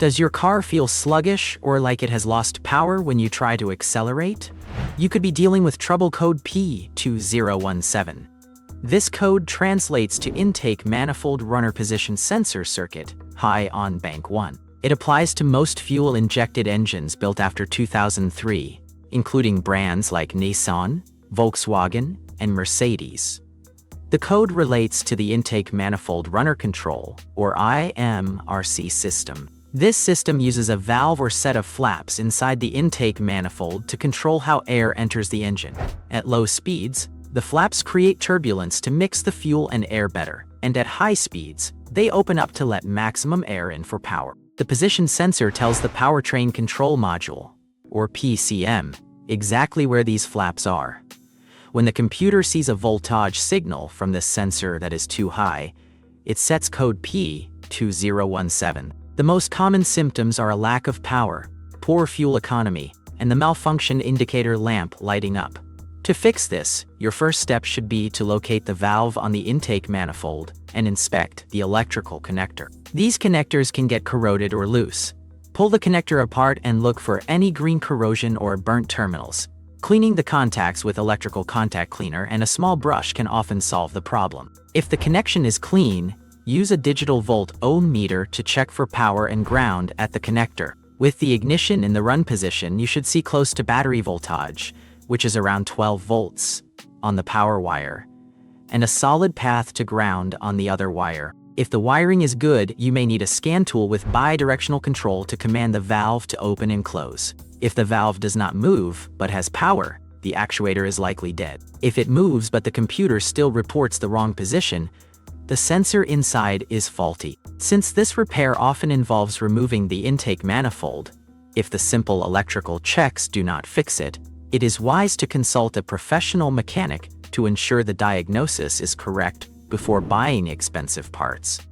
Does your car feel sluggish or like it has lost power when you try to accelerate? You could be dealing with trouble code P2017. This code translates to Intake Manifold Runner Position Sensor Circuit, high on bank 1. It applies to most fuel-injected engines built after 2003, including brands like Nissan, Volkswagen, and Mercedes. The code relates to the Intake Manifold Runner Control, or IMRC system. This system uses a valve or set of flaps inside the intake manifold to control how air enters the engine. At low speeds, the flaps create turbulence to mix the fuel and air better, and at high speeds, they open up to let maximum air in for power. The position sensor tells the powertrain control module, or PCM, exactly where these flaps are. When the computer sees a voltage signal from this sensor that is too high, it sets code P2017. The most common symptoms are a lack of power, poor fuel economy, and the malfunction indicator lamp lighting up. To fix this, your first step should be to locate the valve on the intake manifold and inspect the electrical connector. These connectors can get corroded or loose. Pull the connector apart and look for any green corrosion or burnt terminals. Cleaning the contacts with electrical contact cleaner and a small brush can often solve the problem. If the connection is clean, use a digital volt-ohm meter to check for power and ground at the connector. With the ignition in the run position, you should see close to battery voltage, which is around 12 volts, on the power wire, and a solid path to ground on the other wire. If the wiring is good, you may need a scan tool with bi-directional control to command the valve to open and close. If the valve does not move, but has power, the actuator is likely dead. If it moves but the computer still reports the wrong position, the sensor inside is faulty. Since this repair often involves removing the intake manifold, if the simple electrical checks do not fix it, it is wise to consult a professional mechanic to ensure the diagnosis is correct before buying expensive parts.